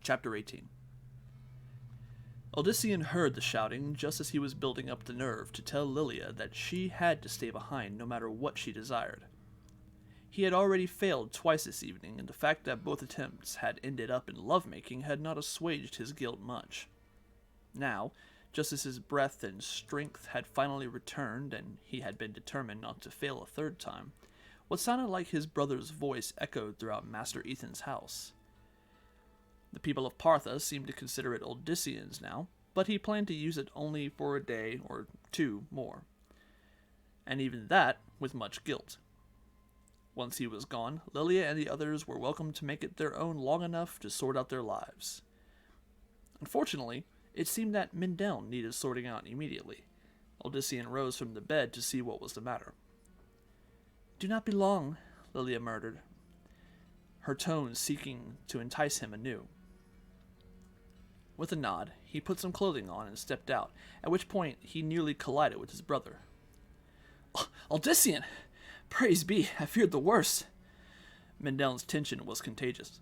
Chapter 18. Odyssean heard the shouting just as he was building up the nerve to tell Lilia that she had to stay behind no matter what she desired. He had already failed twice this evening, and the fact that both attempts had ended up in lovemaking had not assuaged his guilt much. Now, just as his breath and strength had finally returned and he had been determined not to fail a third time, what sounded like his brother's voice echoed throughout Master Ethan's house. The people of Partha seemed to consider it Odyssean's now, but he planned to use it only for a day or two more, and even that with much guilt. Once he was gone, Lilia and the others were welcome to make it their own long enough to sort out their lives. Unfortunately, it seemed that Mindel needed sorting out immediately. Odyssean rose from the bed to see what was the matter. "Do not be long," Lilia murmured, her tone seeking to entice him anew. With a nod, he put some clothing on and stepped out, at which point he nearly collided with his brother. "Odyssean! Praise be, I feared the worst." Mindel's tension was contagious.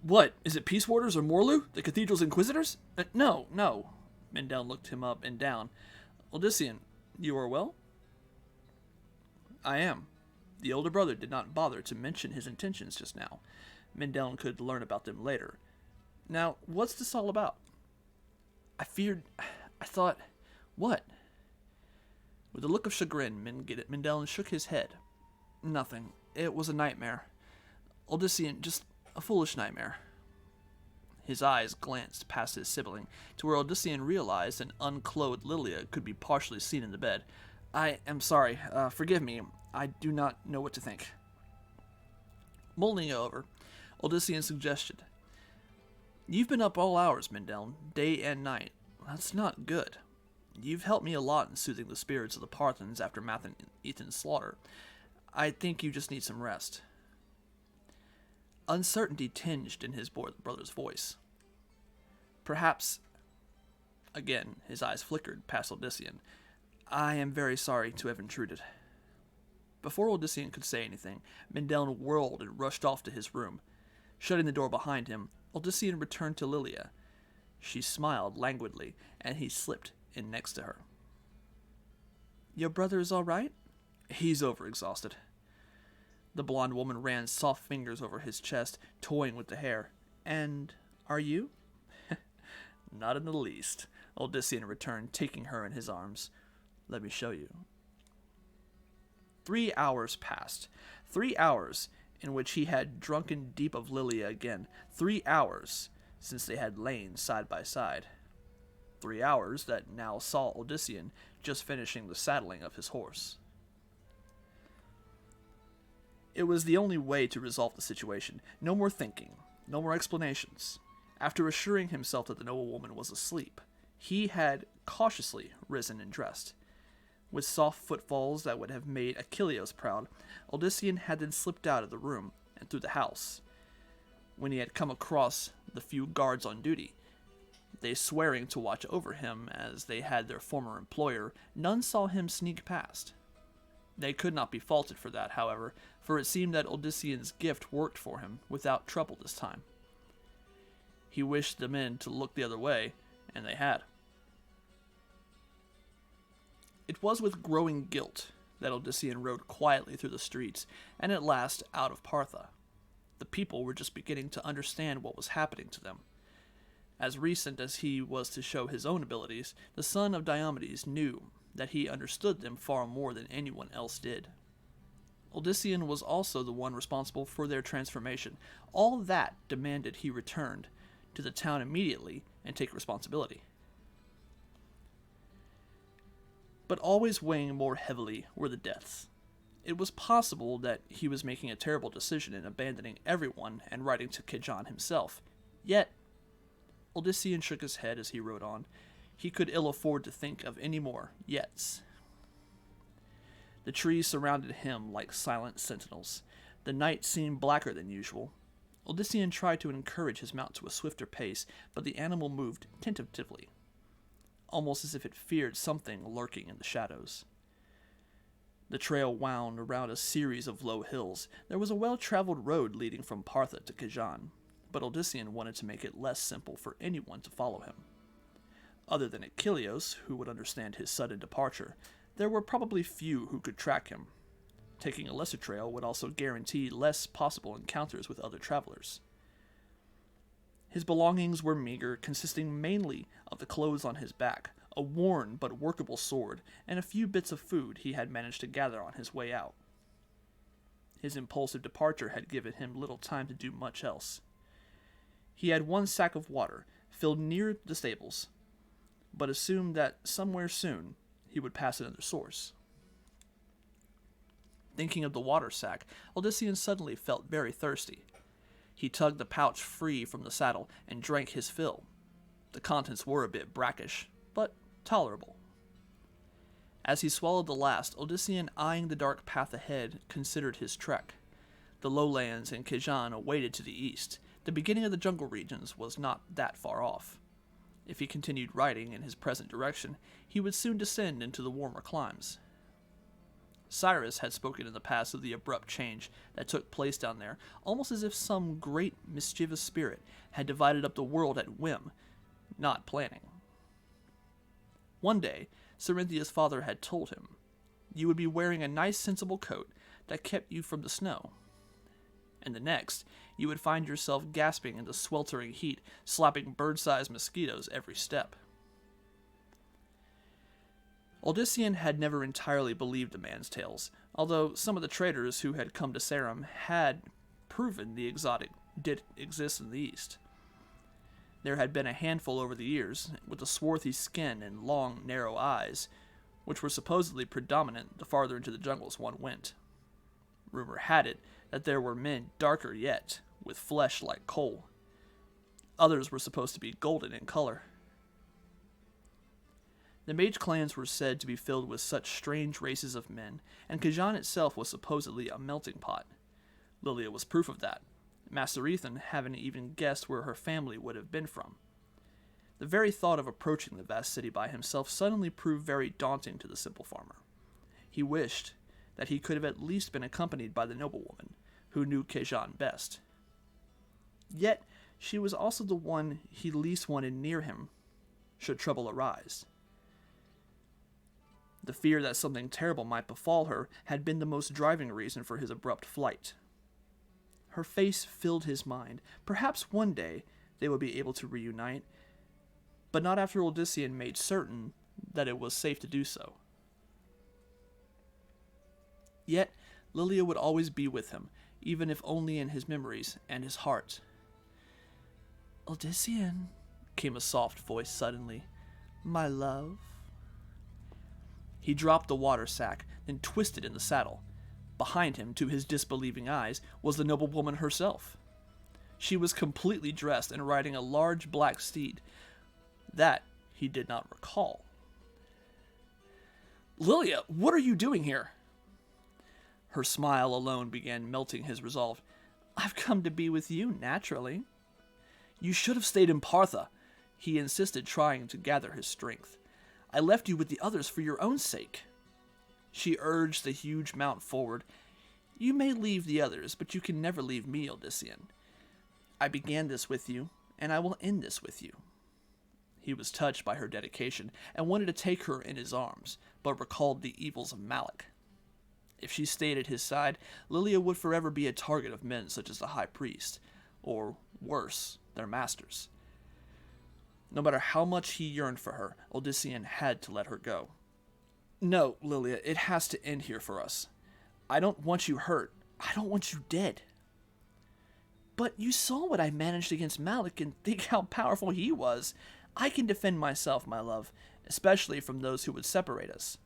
"What, is it Peace Warders or Morlu, the cathedral's inquisitors?" No. Mindel looked him up and down. "Odyssean, you are well?" "I am." The older brother did not bother to mention his intentions just now. Mindel could learn about them later. "Now, what's this all about?" I thought... What?" With a look of chagrin, Mindel shook his head. "Nothing. It was a nightmare. Odyssean, just a foolish nightmare." His eyes glanced past his sibling, to where Odyssean realized an unclothed Lilia could be partially seen in the bed. "I am sorry. Forgive me. I do not know what to think." Mulling over, Odyssean suggested, "You've been up all hours, Mindel, day and night. That's not good. You've helped me a lot in soothing the spirits of the Parthans after Math and Ethan's slaughter. I think you just need some rest." Uncertainty tinged in his brother's voice. "Perhaps..." Again, his eyes flickered past Odyssean. "I am very sorry to have intruded." Before Odyssean could say anything, Mindel whirled and rushed off to his room. Shutting the door behind him, Odyssean returned to Lilia. She smiled languidly, and he slipped in next to her. "Your brother is all right?" "He's overexhausted." The blonde woman ran soft fingers over his chest, toying with the hair. "And are you?" "Not in the least," Odyssean returned, taking her in his arms. "Let me show you." 3 hours passed. 3 hours in which he had drunken deep of Lilia again. 3 hours since they had lain side by side. 3 hours that now saw Odyssean just finishing the saddling of his horse. It was the only way to resolve the situation. No more thinking. No more explanations. After assuring himself that the noblewoman was asleep, he had cautiously risen and dressed. With soft footfalls that would have made Achilleus proud, Odyssean had then slipped out of the room and through the house. When he had come across the few guards on duty, they swearing to watch over him as they had their former employer, none saw him sneak past. They could not be faulted for that, however, for it seemed that Odyssean's gift worked for him without trouble this time. He wished the men to look the other way, and they had. It was with growing guilt that Odyssean rode quietly through the streets, and at last out of Partha. The people were just beginning to understand what was happening to them. As recent as he was to show his own abilities, the son of Diomedes knew that he understood them far more than anyone else did. Odyssean was also the one responsible for their transformation. All that demanded he returned to the town immediately and take responsibility. But always weighing more heavily were the deaths. It was possible that he was making a terrible decision in abandoning everyone and riding to Kijan himself. Yet, Odyssean shook his head as he rode on. He could ill afford to think of any more yets. The trees surrounded him like silent sentinels. The night seemed blacker than usual. Odyssean tried to encourage his mount to a swifter pace, but the animal moved tentatively, almost as if it feared something lurking in the shadows. The trail wound around a series of low hills. There was a well-traveled road leading from Partha to Kijan, but Odyssean wanted to make it less simple for anyone to follow him. Other than Achilleos, who would understand his sudden departure, there were probably few who could track him. Taking a lesser trail would also guarantee less possible encounters with other travelers. His belongings were meager, consisting mainly of the clothes on his back, a worn but workable sword, and a few bits of food he had managed to gather on his way out. His impulsive departure had given him little time to do much else. He had one sack of water, filled near the stables, but assumed that somewhere soon he would pass another source. Thinking of the water sack, Odyssean suddenly felt very thirsty. He tugged the pouch free from the saddle and drank his fill. The contents were a bit brackish, but tolerable. As he swallowed the last, Odyssean, eyeing the dark path ahead, considered his trek. The lowlands and Khajan awaited to the east. The beginning of the jungle regions was not that far off. If he continued riding in his present direction, he would soon descend into the warmer climes. Cyrus had spoken in the past of the abrupt change that took place down there, almost as if some great mischievous spirit had divided up the world at whim, not planning. One day, Cerinthia's father had told him, "You would be wearing a nice sensible coat that kept you from the snow." And the next, you would find yourself gasping in the sweltering heat, slapping bird-sized mosquitoes every step. Odyssean had never entirely believed the man's tales, although some of the traders who had come to Sarum had proven the exotic did exist in the east. There had been a handful over the years, with a swarthy skin and long, narrow eyes, which were supposedly predominant the farther into the jungles one went. Rumor had it that there were men darker yet, with flesh like coal. Others were supposed to be golden in color. The mage clans were said to be filled with such strange races of men, and Khajan itself was supposedly a melting pot. Lilia was proof of that, Master Ethan having even guessed where her family would have been from. The very thought of approaching the vast city by himself suddenly proved very daunting to the simple farmer. He wished that he could have at least been accompanied by the noblewoman, who knew Khajan best. Yet, she was also the one he least wanted near him, should trouble arise. The fear that something terrible might befall her had been the most driving reason for his abrupt flight. Her face filled his mind. Perhaps one day they would be able to reunite, but not after Odyssean made certain that it was safe to do so. Yet, Lilia would always be with him, even if only in his memories and his heart. "Odyssean," came a soft voice suddenly. "My love." He dropped the water sack, then twisted in the saddle. Behind him, to his disbelieving eyes, was the noblewoman herself. She was completely dressed and riding a large black steed. That he did not recall. "Lilia, what are you doing here?" Her smile alone began melting his resolve. "I've come to be with you, naturally." "You should have stayed in Partha," he insisted, trying to gather his strength. "I left you with the others for your own sake." She urged the huge mount forward. "You may leave the others, but you can never leave me, Odyssean. I began this with you, and I will end this with you." He was touched by her dedication, and wanted to take her in his arms, but recalled the evils of Malak. If she stayed at his side, Lilia would forever be a target of men such as the High Priest, or, worse, their masters. No matter how much he yearned for her, Odyssean had to let her go. "No, Lilia, it has to end here for us. I don't want you hurt. I don't want you dead." "But you saw what I managed against Malak, and think how powerful he was. I can defend myself, my love, especially from those who would separate us."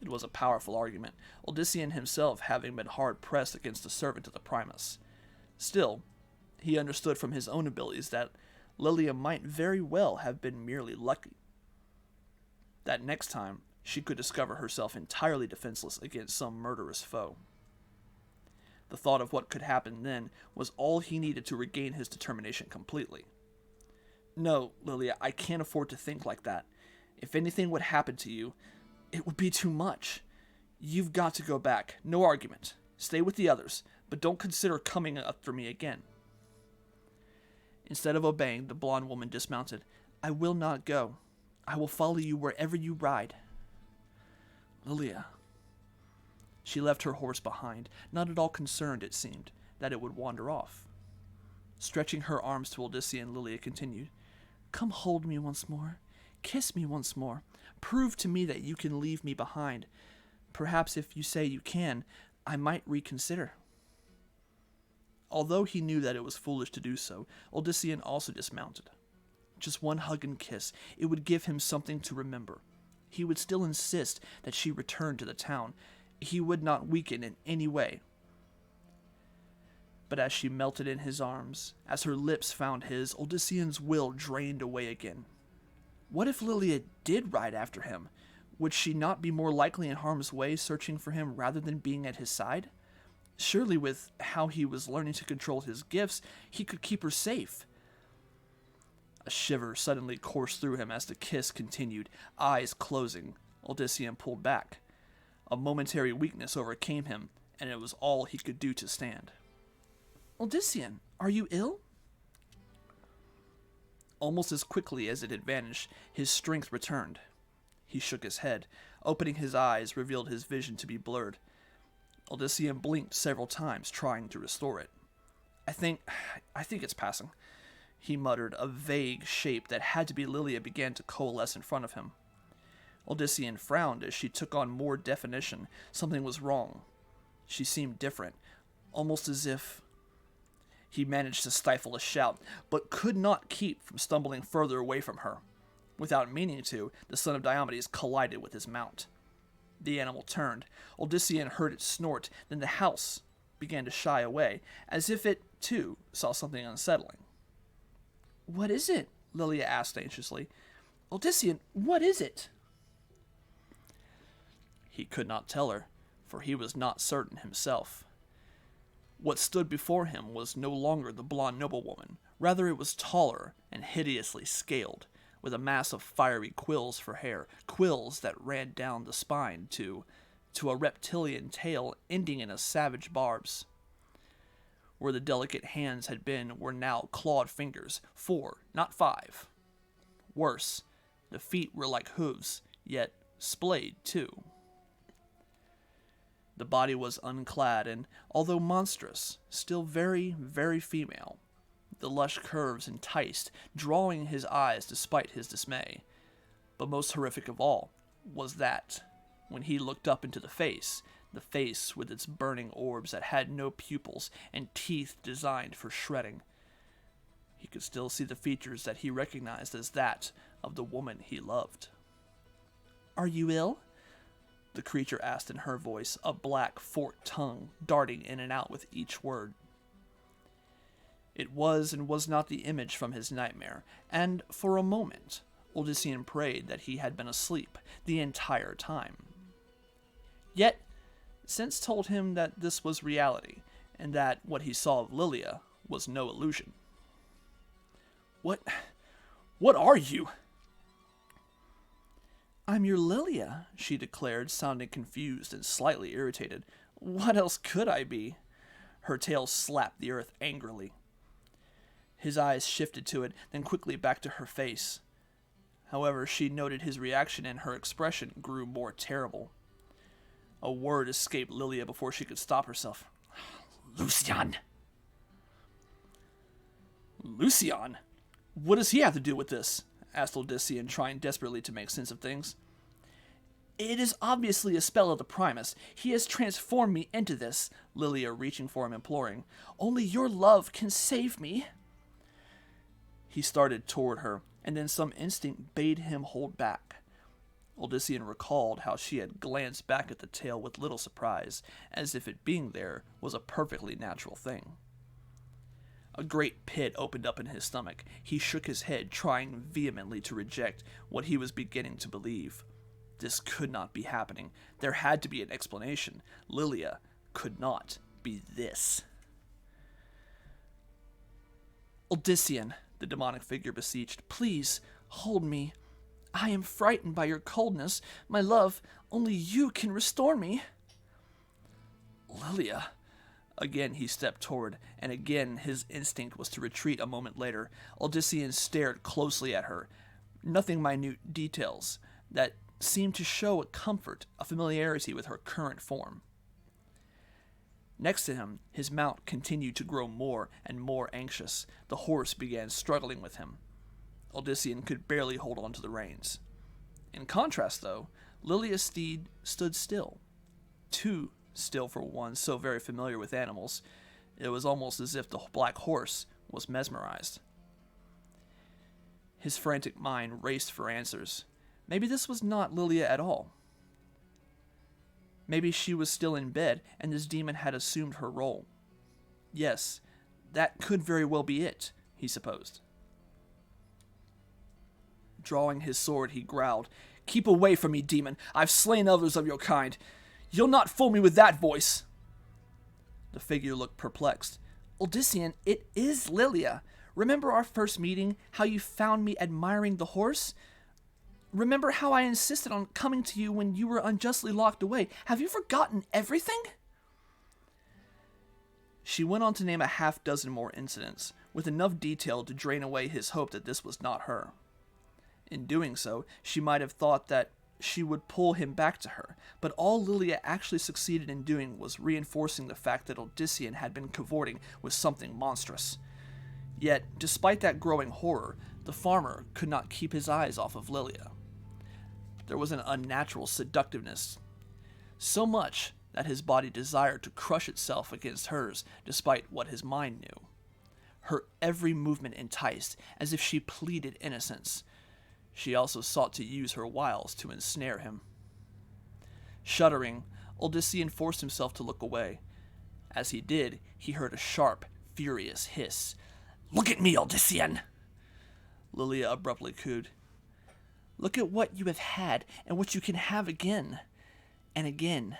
It was a powerful argument, Odyssean himself having been hard-pressed against a servant of the Primus. Still, he understood from his own abilities that Lilia might very well have been merely lucky. That next time, she could discover herself entirely defenseless against some murderous foe. The thought of what could happen then was all he needed to regain his determination completely. "No, Lilia, I can't afford to think like that. If anything would happen to you, it would be too much. You've got to go back. No argument. Stay with the others, but don't consider coming after me again." Instead of obeying, the blonde woman dismounted. I will not go. I will follow you wherever you ride. Lilia. She left her horse behind, not at all concerned, it seemed, that it would wander off. Stretching her arms to Odyssean, Lilia continued, Come hold me once more. Kiss me once more. Prove to me that you can leave me behind. Perhaps if you say you can, I might reconsider. Although he knew that it was foolish to do so, Odyssean also dismounted. Just one hug and kiss, it would give him something to remember. He would still insist that she return to the town. He would not weaken in any way. But as she melted in his arms, as her lips found his, Odyssean's will drained away again. What if Lilia did ride after him? Would she not be more likely in harm's way searching for him rather than being at his side? Surely with how he was learning to control his gifts, he could keep her safe. A shiver suddenly coursed through him as the kiss continued, eyes closing. Odyssean pulled back. A momentary weakness overcame him, and it was all he could do to stand. Odyssean, are you ill? Almost as quickly as it had vanished, his strength returned. He shook his head. Opening his eyes revealed his vision to be blurred. Odyssean blinked several times, trying to restore it. I think it's passing. He muttered. A vague shape that had to be Lilia began to coalesce in front of him. Odyssean frowned as she took on more definition. Something was wrong. She seemed different, almost as if... He managed to stifle a shout, but could not keep from stumbling further away from her. Without meaning to, the son of Diomedes collided with his mount. The animal turned. Odyssean heard it snort, then the house began to shy away, as if it, too, saw something unsettling. What is it? Lilia asked anxiously. Odyssean, what is it? He could not tell her, for he was not certain himself. What stood before him was no longer the blonde noblewoman. Rather, it was taller and hideously scaled, with a mass of fiery quills for hair, quills that ran down the spine to a reptilian tail ending in a savage barbs. Where the delicate hands had been were now clawed fingers, 4, not 5. Worse, the feet were like hooves, yet splayed too. The body was unclad and, although monstrous, still very, very female. The lush curves enticed, drawing his eyes despite his dismay. But most horrific of all was that, when he looked up into the face with its burning orbs that had no pupils and teeth designed for shredding, he could still see the features that he recognized as that of the woman he loved. Are you ill? The creature asked in her voice, a black forked tongue darting in and out with each word. It was and was not the image from his nightmare, and for a moment Odyssean prayed that he had been asleep the entire time. Yet, sense told him that this was reality, and that what he saw of Lilia was no illusion. What are you? I'm your Lilia, she declared, sounding confused and slightly irritated. What else could I be? Her tail slapped the earth angrily. His eyes shifted to it, then quickly back to her face. However, she noted his reaction and her expression grew more terrible. A word escaped Lilia before she could stop herself. Lucian! Lucian? What does he have to do with this? Asked Odyssean, trying desperately to make sense of things. It is obviously a spell of the Primus. He has transformed me into this, Lilia reaching for him, imploring. Only your love can save me. He started toward her, and then some instinct bade him hold back. Odyssean recalled how she had glanced back at the tail with little surprise, as if it being there was a perfectly natural thing. A great pit opened up in his stomach. He shook his head, trying vehemently to reject what he was beginning to believe. This could not be happening. There had to be an explanation. Lilia could not be this. Odyssean, the demonic figure beseeched, please, hold me. I am frightened by your coldness. My love, only you can restore me. Lilia, Again he stepped toward, and again his instinct was to retreat a moment later. Odyssean stared closely at her, nothing minute details that seemed to show a comfort, a familiarity with her current form. Next to him, his mount continued to grow more and more anxious. The horse began struggling with him. Odyssean could barely hold on to the reins. In contrast, though, Lilia's steed stood still. Too still for one so very familiar with animals. It was almost as if the black horse was mesmerized. His frantic mind raced for answers. Maybe this was not Lilia at all. Maybe she was still in bed, and this demon had assumed her role. Yes, that could very well be it, he supposed. Drawing his sword, he growled, "Keep away from me, demon! I've slain others of your kind. You'll not fool me with that voice!" The figure looked perplexed. "Odyssean, it is Lilia. Remember our first meeting, how you found me admiring the horse? Remember how I insisted on coming to you when you were unjustly locked away? Have you forgotten everything?" She went on to name a half-dozen more incidents, with enough detail to drain away his hope that this was not her. In doing so, she might have thought that she would pull him back to her, but all Lilia actually succeeded in doing was reinforcing the fact that Odyssean had been cavorting with something monstrous. Yet, despite that growing horror, the farmer could not keep his eyes off of Lilia. There was an unnatural seductiveness, so much that his body desired to crush itself against hers despite what his mind knew. Her every movement enticed, as if she pleaded innocence. She also sought to use her wiles to ensnare him. Shuddering, Odyssean forced himself to look away. As he did, he heard a sharp, furious hiss. "Look at me, Odyssean!" Lilia abruptly cooed. "Look at what you have had, and what you can have again. And again.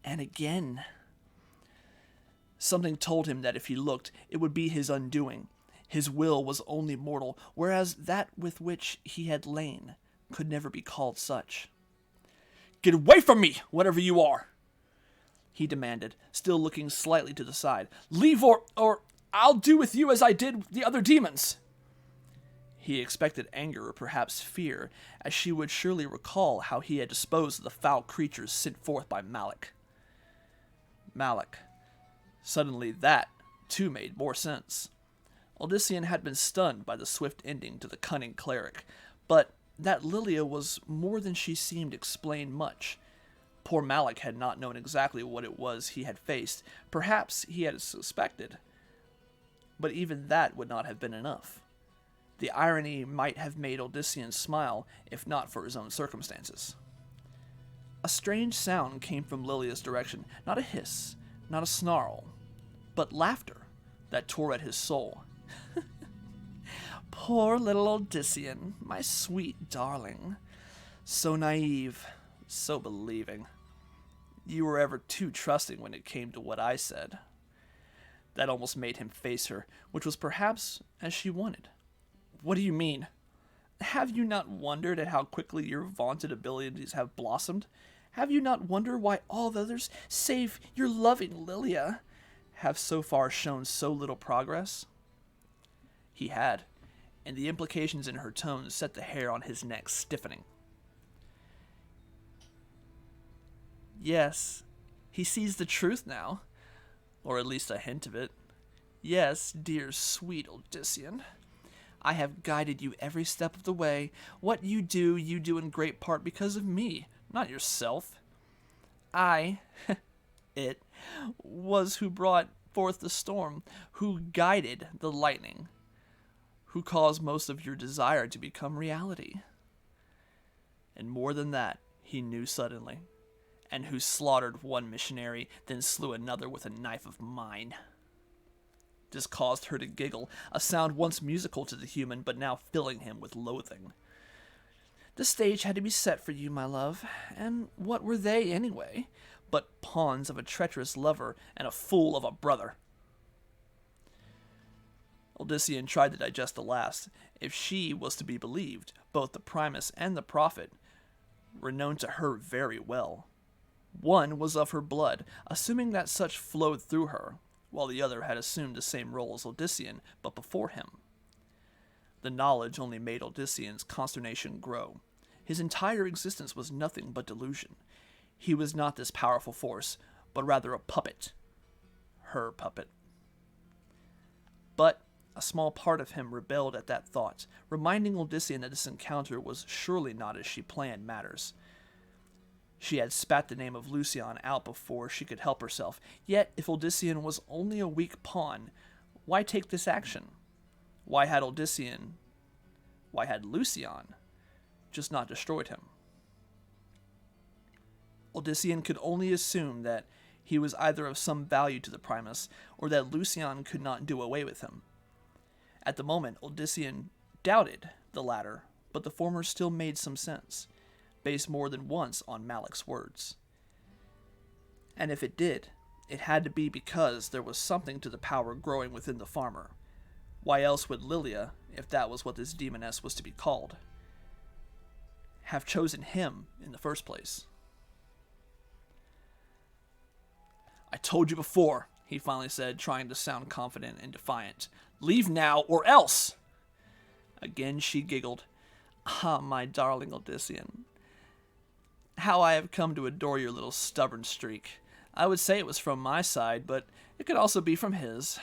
And again." Something told him that if he looked, it would be his undoing. His will was only mortal, whereas that with which he had lain could never be called such. "Get away from me, whatever you are!" he demanded, still looking slightly to the side. "Leave or I'll do with you as I did the other demons." He expected anger or perhaps fear, as she would surely recall how he had disposed of the foul creatures sent forth by Malak. Malak. Suddenly that, too, made more sense. Odyssean had been stunned by the swift ending to the cunning cleric, but that Lilia was more than she seemed explained much. Poor Malak had not known exactly what it was he had faced. Perhaps he had suspected. But even that would not have been enough. The irony might have made Odyssean smile, if not for his own circumstances. A strange sound came from Lilia's direction, not a hiss, not a snarl, but laughter that tore at his soul. "Poor little Odyssean, my sweet darling. So naive, so believing. You were ever too trusting when it came to what I said." That almost made him face her, which was perhaps as she wanted. "What do you mean? Have you not wondered at how quickly your vaunted abilities have blossomed? Have you not wondered why all the others, save your loving Lilia, have so far shown so little progress?" He had, and the implications in her tone set the hair on his neck stiffening. Yes, he sees the truth now, or at least a hint of it. Yes, dear sweet Odyssean, I have guided you every step of the way. What you do in great part because of me, not yourself. I, it, was who brought forth the storm, who guided the lightning, who caused most of your desire to become reality. And more than that, he knew suddenly, and who slaughtered one missionary, then slew another with a knife of mine. This caused her to giggle, a sound once musical to the human, but now filling him with loathing. The stage had to be set for you, my love, and what were they, anyway, but pawns of a treacherous lover and a fool of a brother? Odyssean tried to digest the last. If she was to be believed, both the Primus and the Prophet were known to her very well. One was of her blood, assuming that such flowed through her, while the other had assumed the same role as Odyssean, but before him. The knowledge only made Odyssean's consternation grow. His entire existence was nothing but delusion. He was not this powerful force, but rather a puppet. Her puppet. But a small part of him rebelled at that thought, reminding Odyssean that this encounter was surely not as she planned matters. She had spat the name of Lucian out before she could help herself, yet if Odyssean was only a weak pawn, why take this action? Why had Lucian just not destroyed him? Odyssean could only assume that he was either of some value to the Primus, or that Lucian could not do away with him. At the moment, Odyssean doubted the latter, but the former still made some sense, based more than once on Malik's words. And if it did, it had to be because there was something to the power growing within the farmer. Why else would Lilia, if that was what this demoness was to be called, have chosen him in the first place? "I told you before," he finally said, trying to sound confident and defiant. "Leave now, or else!" Again she giggled. "Ah, my darling Odyssean. How I have come to adore your little stubborn streak. I would say it was from my side, but it could also be from his.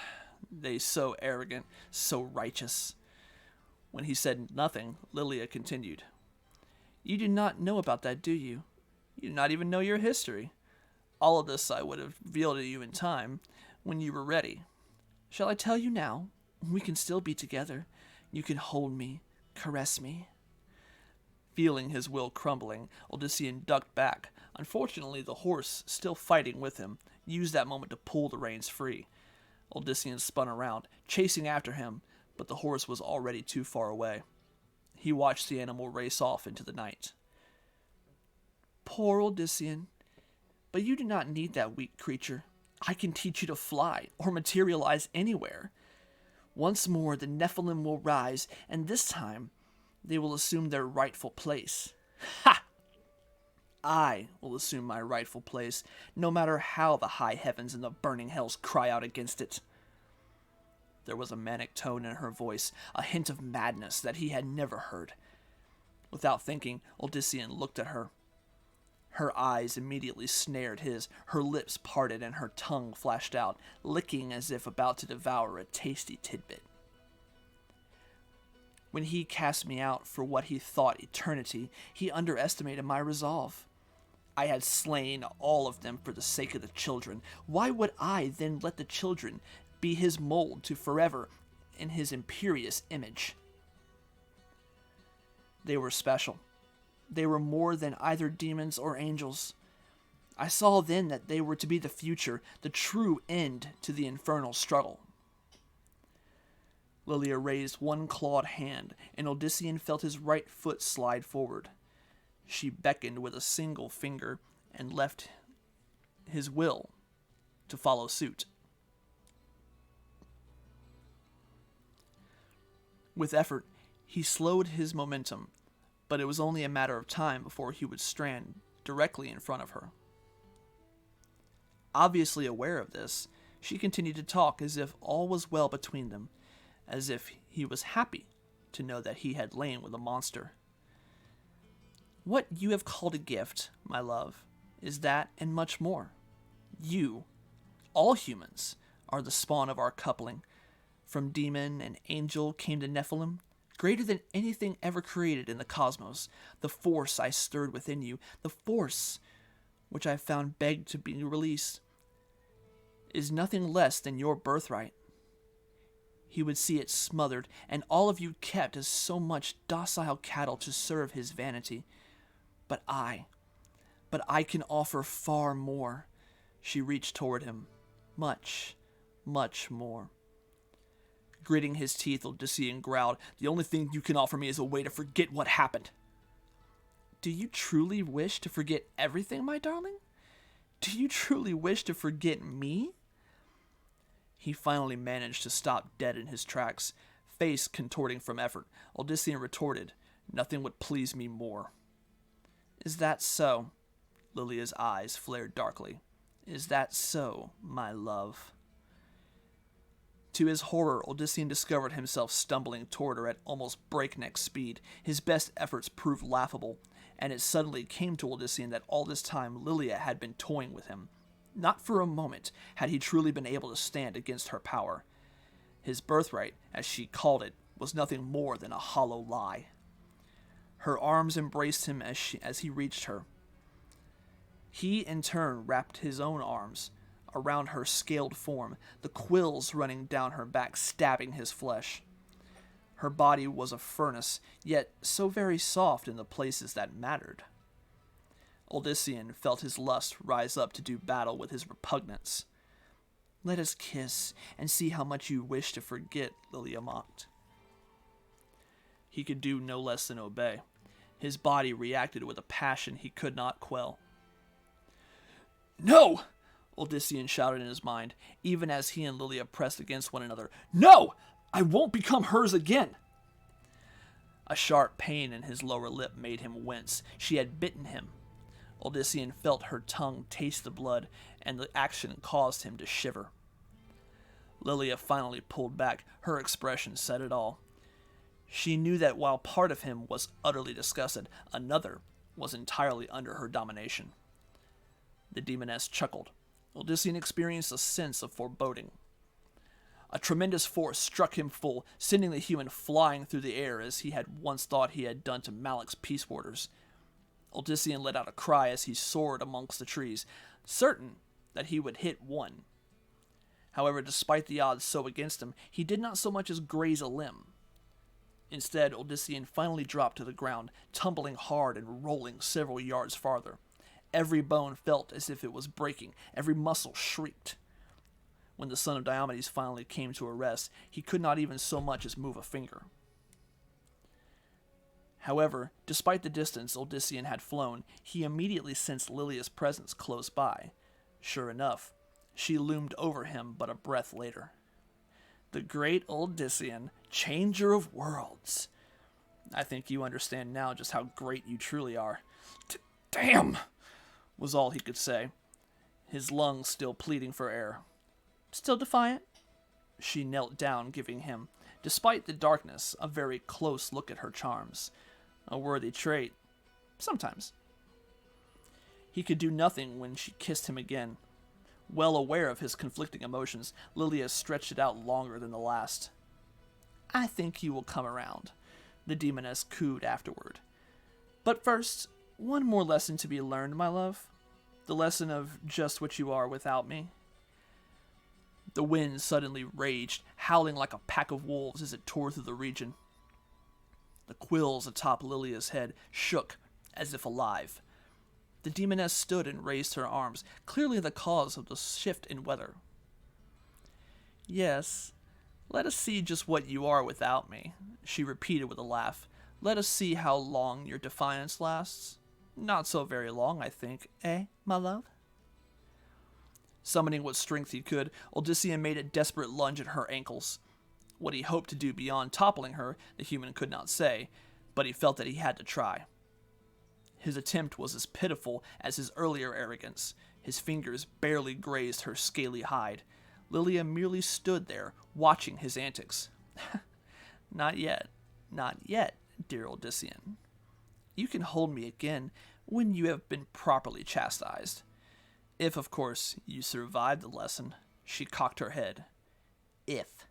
They so arrogant, so righteous." When he said nothing, Lilia continued. "You do not know about that, do you? You do not even know your history. All of this I would have revealed to you in time, when you were ready. Shall I tell you now? We can still be together. You can hold me, caress me." Feeling his will crumbling, Odyssean ducked back. Unfortunately, the horse, still fighting with him, used that moment to pull the reins free. Odyssean spun around, chasing after him, but the horse was already too far away. He watched the animal race off into the night. "Poor Odyssean. But you do not need that weak creature. I can teach you to fly, or materialize anywhere. Once more the Nephilim will rise, and this time they will assume their rightful place. Ha! I will assume my rightful place, no matter how the high heavens and the burning hells cry out against it." There was a manic tone in her voice, a hint of madness that he had never heard. Without thinking, Odyssean looked at her. Her eyes immediately snared his, her lips parted and her tongue flashed out, licking as if about to devour a tasty tidbit. "When he cast me out for what he thought eternity, he underestimated my resolve. I had slain all of them for the sake of the children. Why would I then let the children be his mold to forever in his imperious image? They were special. They were more than either demons or angels. I saw then that they were to be the future, the true end to the infernal struggle." Lilia raised one clawed hand, and Odyssean felt his right foot slide forward. She beckoned with a single finger and left his will to follow suit. With effort, he slowed his momentum, but it was only a matter of time before he would strand directly in front of her. Obviously aware of this, she continued to talk as if all was well between them, as if he was happy to know that he had lain with a monster. "What you have called a gift, my love, is that and much more. You, all humans, are the spawn of our coupling. From demon and angel came the Nephilim, greater than anything ever created in the cosmos. The force I stirred within you, the force which I found begged to be released, is nothing less than your birthright. He would see it smothered, and all of you kept as so much docile cattle to serve his vanity. But I can offer far more." She reached toward him. "Much, much more." Gritting his teeth, Odyssean growled, "The only thing you can offer me is a way to forget what happened." "Do you truly wish to forget everything, my darling? Do you truly wish to forget me?" He finally managed to stop dead in his tracks, face contorting from effort. Odyssean retorted, "Nothing would please me more." "Is that so?" Lilia's eyes flared darkly. "Is that so, my love?" To his horror, Odyssean discovered himself stumbling toward her at almost breakneck speed. His best efforts proved laughable, and it suddenly came to Odyssean that all this time Lilia had been toying with him. Not for a moment had he truly been able to stand against her power. His birthright, as she called it, was nothing more than a hollow lie. Her arms embraced him as he reached her. He, in turn, wrapped his own arms around her scaled form, the quills running down her back, stabbing his flesh. Her body was a furnace, yet so very soft in the places that mattered. Odyssean felt his lust rise up to do battle with his repugnance. "Let us kiss, and see how much you wish to forget," Lilia mocked. He could do no less than obey. His body reacted with a passion he could not quell. "No!" Odyssean shouted in his mind, even as he and Lilia pressed against one another. "No! I won't become hers again!" A sharp pain in his lower lip made him wince. She had bitten him. Odyssean felt her tongue taste the blood, and the action caused him to shiver. Lilia finally pulled back. Her expression said it all. She knew that while part of him was utterly disgusted, another was entirely under her domination. The demoness chuckled. Odyssean experienced a sense of foreboding. A tremendous force struck him full, sending the human flying through the air as he had once thought he had done to Malek's peace warders. Odyssean let out a cry as he soared amongst the trees, certain that he would hit one. However, despite the odds so against him, he did not so much as graze a limb. Instead, Odyssean finally dropped to the ground, tumbling hard and rolling several yards farther. Every bone felt as if it was breaking. Every muscle shrieked. When the son of Diomedes finally came to a rest, he could not even so much as move a finger. However, despite the distance Odyssean had flown, he immediately sensed Lilia's presence close by. Sure enough, she loomed over him but a breath later. The great Odyssean, changer of worlds. I think you understand now just how great you truly are. Damn! Was all he could say, his lungs still pleading for air. Still defiant? She knelt down, giving him, despite the darkness, a very close look at her charms. A worthy trait. Sometimes. He could do nothing when she kissed him again. Well aware of his conflicting emotions, Lilia stretched it out longer than the last. "I think you will come around," the demoness cooed afterward. "But first, one more lesson to be learned, my love. The lesson of just what you are without me." The wind suddenly raged, howling like a pack of wolves as it tore through the region. The quills atop Lilia's head shook as if alive. The demoness stood and raised her arms, clearly the cause of the shift in weather. "Yes, let us see just what you are without me," she repeated with a laugh. "Let us see how long your defiance lasts. Not so very long, I think, my love?" Summoning what strength he could, Odyssean made a desperate lunge at her ankles. What he hoped to do beyond toppling her, the human could not say, but he felt that he had to try. His attempt was as pitiful as his earlier arrogance. His fingers barely grazed her scaly hide. Lilia merely stood there, watching his antics. Not yet, dear Odyssean. You can hold me again when you have been properly chastised. If, of course, you survive the lesson." She cocked her head. "If."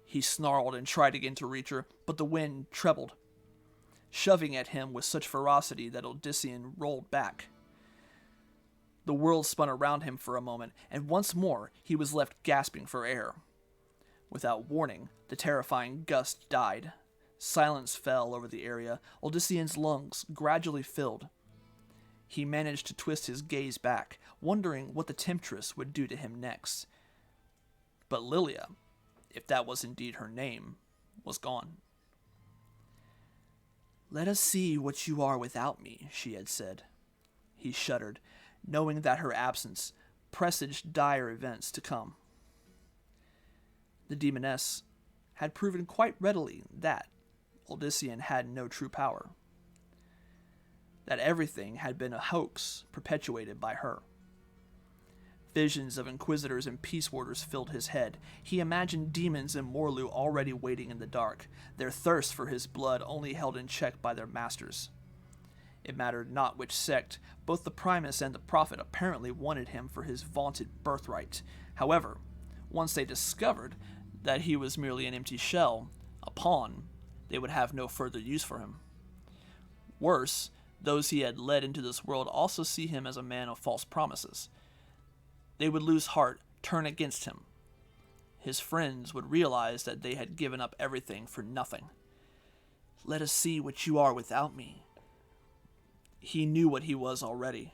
He snarled and tried again to reach her, but the wind trebled, shoving at him with such ferocity that Odyssean rolled back. The world spun around him for a moment, and once more he was left gasping for air. Without warning, the terrifying gust died. Silence fell over the area. Odyssean's lungs gradually filled. He managed to twist his gaze back, wondering what the temptress would do to him next. But Lilia, if that was indeed her name, was gone. "Let us see what you are without me," she had said. He shuddered, knowing that her absence presaged dire events to come. The demoness had proven quite readily that Odyssean had no true power. that everything had been a hoax perpetuated by her. Visions of inquisitors and peace warders filled his head. He imagined demons in Morlu already waiting in the dark, their thirst for his blood only held in check by their masters. It mattered not which sect, both the Primus and the Prophet apparently wanted him for his vaunted birthright. However, once they discovered that he was merely an empty shell, a pawn, they would have no further use for him. Worse, those he had led into this world also see him as a man of false promises. They would lose heart, turn against him. His friends would realize that they had given up everything for nothing. Let us see what you are without me. He knew what he was already.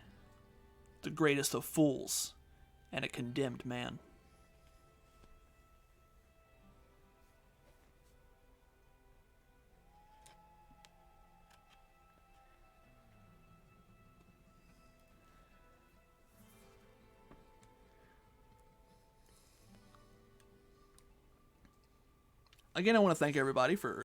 The greatest of fools, and a condemned man. Again, I want to thank everybody for